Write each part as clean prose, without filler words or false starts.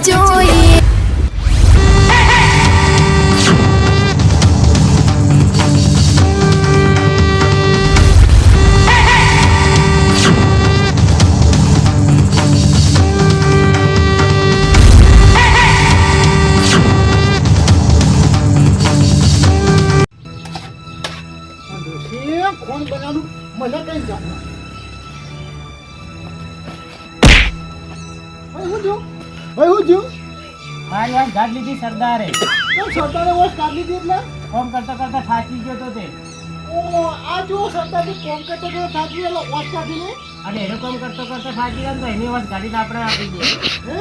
જોઈએ. કોણ બનાવું મને કઈ જાણવા ભાઈ હું જો મારી વાત ગાઢ લીધી સરદારે. કેમ સરદારે વોશ કાઢી દીધી એટલે કોમ કરતા કરતા થાકી ગયો તો તે. ઓ આ જો સરદારે કોમ કરતો તો થાકી ગયેલો વોશ કાઢીને અને એનો કામ કરતો કરતા થાકી ગયો ને તો એની વાત ગાડીને આપણે આપી દઈએ. હે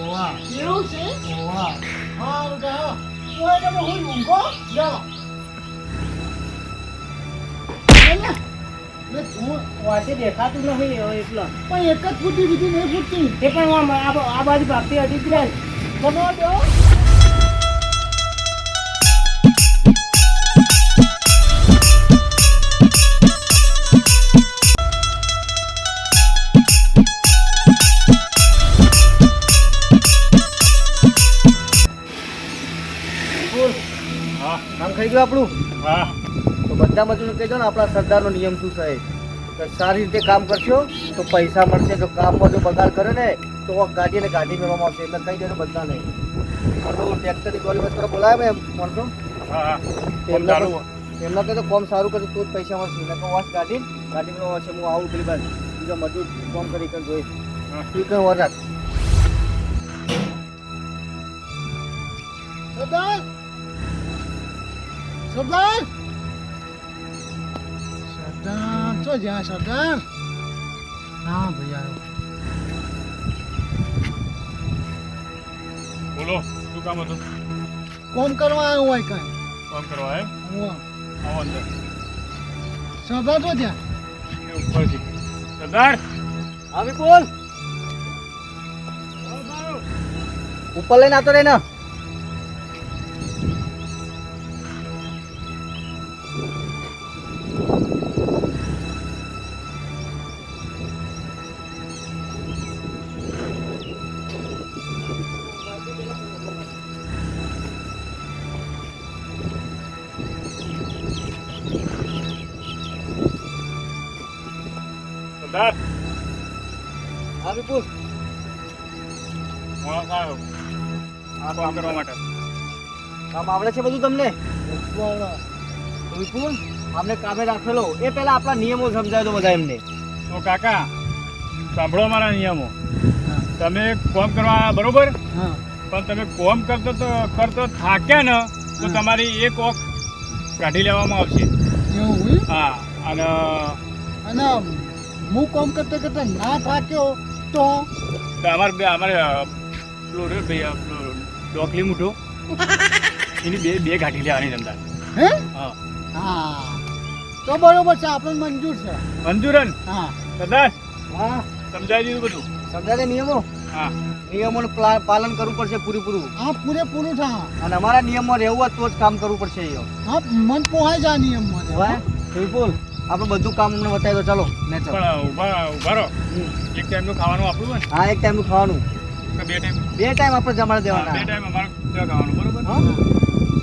ઓવા એવું છે ઓવા હા બેટા ઓય તમે હું ઊંઘો જાઓ લે તું વાસે દેખાતું નહીં હવે એટલો. પણ એક જ ફૂટી બીજી નહીં ફૂટતી તે પણ આ બાજુ ભાગતી હતી જ રે. બનાવ દો કામ થઈ ગયું આપણું. હા તો બધા મજૂરને કહેજો ને આપણા સરદારનો નિયમ શું છે કે સારી રીતે કામ કરશો તો પૈસા મળશે. જો કામમાં જો બગાડ કરે ને તો ગાડી મેળવવામાં આવશે. એટલે કહી દેજો બધાને. ટ્રેક્ટરની ગોળી વસ્તુ બોલાવે મેં માણસો હા એમના કહે તો કોમ સારું કરશે તો જ પૈસા મળશે. એટલે કહું વાસ ગાડી મેળવવા આવશે. હું આવું પેલી બાદ બીજા મજૂર કોમ કરી જોઈ તું કઈ વાર રાખ. સરદાર સરદાર સરદાર તો જ્યાં સરદાર હા ભાઈ આવ્યો બોલો શું કામ હતું? કોમ કરવા આવ્યો હોય કઈ કામ કરવા એમ? હું આવો અંદર. સરદાર તો જ્યાં એ ઉપરથી સરદાર આવી બોલ ઉપર લઈને આવતો રહે ને. સરદાર આવી બોલ હું આવ્યો આ કામ કરવા માટે. કામ આવડે છે બધું તમને? વિપુલ અમને કામે રાખેલો એ પહેલા આપણા નિયમો સમજાય દો બધા એમને. તો કાકા સાંભળો મારા નિયમો. તમે કોમ કરવા આવ્યા બરોબર, હા પણ તમે કોમ કરતો થાક્યા ને તો તમારી એક ઓખ કાઢી લેવામાં આવશે. એવું હોય હા અને અને હું કોમ કરતા કરતા ના થાક્યો તો અમારે પેલો રહ્યો ભાઈ આપણો ડોકલી મૂઠો એની બે ગાંઠી લેવાની જમતા. હે હા હા તો બરોબર છે આપણને મંજૂર છે મંજૂરન હા સરદાર હા સમજાવી દીધું બધું. સમજાય નિયમો. હા નિયમોનું પાલન કરવું પડશે પૂરેપૂરું. હા પૂરેપૂરું થા અને અમારા નિયમમાં રહેવું હોય તો જ કામ કરવું પડશે. હા મન પોહાય જા નિયમ મને વિપુલ આપણે બધું કામ અમને બતાવી દો. ચાલો ને ચાલો. પણ ઉભા રહો. એક ટાઈમનું ખાવાનું આપણું હોય હા એક ટાઈમનું ખાવાનું. ને બે ટાઈમ? બે ટાઈમ આપણે જમાડી બે દેવાના. ટાઈમ અમારે ત્યાં ખાવાનું બરોબર. હા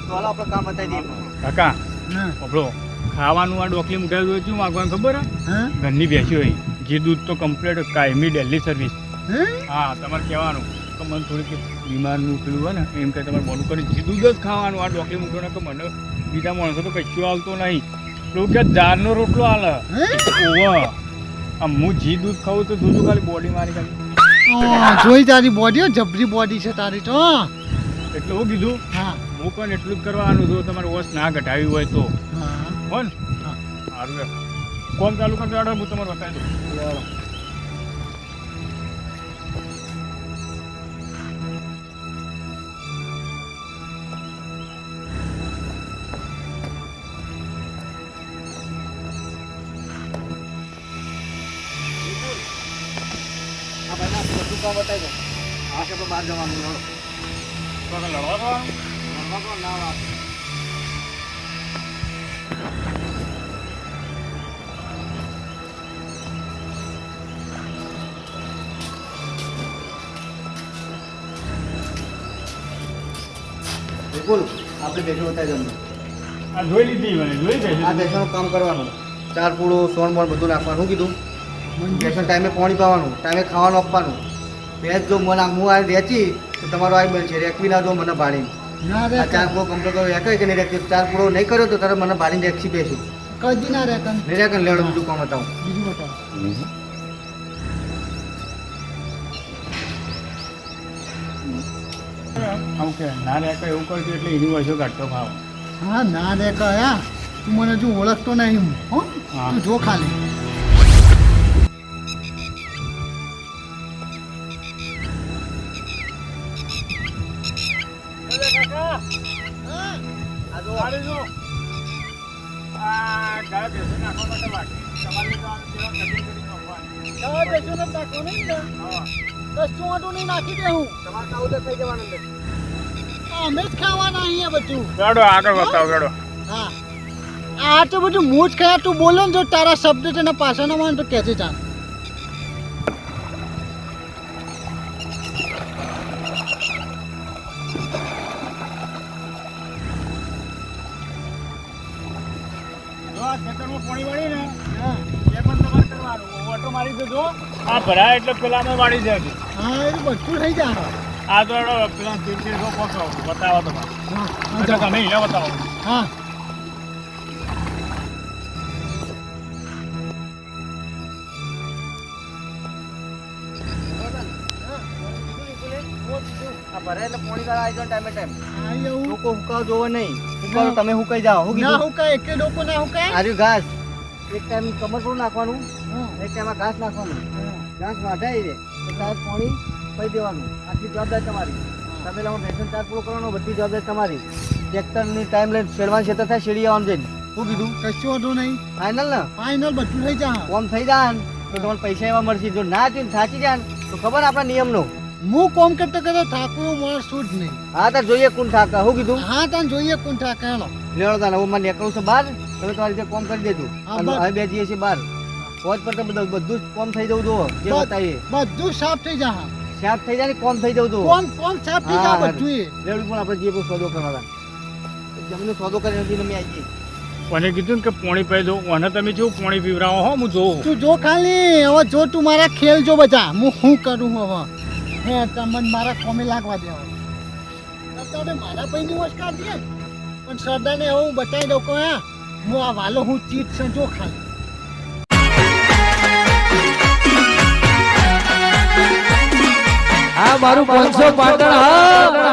તો હાલો આપણે કામ બતાવી દઈએ. કાકા હા આપણો ખાવાનું આ ડોકલી મુઠાઈ જોઈ શું માગવાનું ખબર હે? હા ઘરની બેસી હોય જે દૂધ તો કમ્પ્લીટ કાયમી ડેલી સર્વિસ. હે હા તમારે કહેવાનું કે મને થોડીક બીમારનું પેલું હોય ને એમ કે તમારે મોડું કરી જે દૂધ જ ખાવાનું. આ ડોકલી મૂકવાનું કે મને બીજા માણસો તો કશું આવતો નહીં. પેલું કે જારનો રોટલો હાલે. ઓવા આમ હું જી દૂધ ખાવું તો દૂધ ખાલી બોડી મારી ખાલી. જોઈ તારી બોડી જબરી બોડી છે તારી તો એટલે હું કીધું હા હું પણ એટલું જ કરવાનું. જો તમારે વોશ ના ઘટાવી હોય તો હા હો ને. સારું કોમ ચાલુ કરતો હું તમારે બતાવી દઉં. હા ભાઈ ના બધું કામ બતાવી દો. હા કે આપણે બહાર જવાનું. તો લડવા જવાનું? ના વાત બિલકુલ આપણે બેસો બતાવી દઉં આ જોઈ લીધી મને જોઈ આ જાય બેસવાનું કામ કરવાનું ચાર પૂળો સોન બોન બધું નાખવાનું શું કીધું બેસન ટાઈમે પાણી પાવાનું ટાઈમે ખાવાનું આપવાનું ભેંસ જો મને હું આ વેચી તો તમારો આ બનશે રેકવી ના દો મને ભાડી ના રે આ ચાર પૂળો કમ્પ્લીટ કરો રેકે કે નહીં રેકવી ચાર પૂળો નહીં કર્યો તો તારે મને ભાડીને રેક્ષી બેસું કદી ના રે કન નહીં રેકન લેવડો બીજું કામ બતાવું બીજું બતાવ આવું કે ના રે એવું કરજો એટલે એની વચ્ચે કાઢતો ભાવ હા ના રે કયા તું મને હજુ ઓળખતો નહીં હો હા. તું જો ખાલી આ જો આ ગાય બેસો નાખવા માટે બાકી તમારે જવાનું તેવા કટિંગ કરી નાખવાની. ચાલો બેસો ને નાખો નહીં ને હા. કશું આટું નહીં નાખી દે હું તમારે ખાવું તો થઈ જવાનું અંદર અમે જ ખાવાના અહીંયા બધું ગાડો આગળ બતાવો ગાડો હા આ તો બધું હું જ ખાયા તું બોલો ને જો તારા શબ્દ છે ને પાછળના મને તો કહેજે જાણ જો આ ખેતરમાં પાણી વાળી ને હા એ પણ તમારે કરવાનું ઓટો મારી દેજો આ ભરાય એટલે પેલામાં વાળી જાય હા એ તો બધું થઈ જાય આ તો એનો પેલા તીરસો પોસો બતાવો તમારે હા એટલે તમે એને બતાવો હા આ ભરે એટલે પાણી ગાળા આવી જાવ ટાઈમે ટાઈમ હા એવું લોકો હુકાવ જોવો નહીં હુકાવ તમે હુકાઈ જાઓ શું ના કીધું હુકાય એકે ડોકો ના હુકાય આર્યું ઘાસ એક ટાઈમ કમર પર નાખવાનું હા એક ટાઈમ ઘાસ નાખવાનું હા. ઘાસ વાઢાઈ દે તો તાર પાણી પી દેવાનું આટલી જવાબદારી તમારી તમે લોકો ભેંસનો ચાર પૂરો કરવાનો બધી જવાબદારી તમારી ટ્રેક્ટરની ટાઈમ લઈને શેડવાની ક્ષેત્ર થાય શેડી આવવાનું જઈને શું કીધું કશું વાંધો નહીં ફાઇનલ ને ફાઇનલ બધું થઈ જાય કોમ થઈ જાય ને તો તમને પૈસા એવા મળશે જો ના થયું ને થાચી જાય ને તો ખબર આપણા નિયમનો હું કોમ કરતો કરતો થાકું એવું માણસ શું જ નહીં હા તાર જોઈએ કોણ થાકા શું કીધું હા તને જોઈએ કોણ થાકે હેલો લેવડો તાને હું મને નીકળું છું બહાર તમે તમારી રીતે કોમ કરી દેજો હા, અને બસ. હવે બે જઈએ છીએ બહાર પહોંચ પર તો બધું જ કોમ થઈ જવું જુઓ જે બસ. બતાવીએ બધું સાફ થઈ જાય સાફ થઈ જાય ને કોમ થઈ જવું જુઓ કોમ કોમ સાફ થઈ જાય હા, બધું એ. લેવડું પણ આપણે જઈએ પણ સોદો કરવાના જમીનો સોદો કરીને હજી અમે આવી જઈએ મને કીધું ને કે પાણી પી દો અને તમે જેવું પાણી પીવડાવો હો હું જોઉં તું જો ખાલી હવે જો તું મારા ખેલ જો બધા હું શું કરું હવે હે તમને મારા કોમે લાગવા દે હવે અત્યારે મારા પૈની વસ કાઢીએ પણ સરદારને એવું બતાવી દઉં કે હા હું આ વાલો હું ચીટ છે જો ખાલી આ મારું 500 પાટણ હા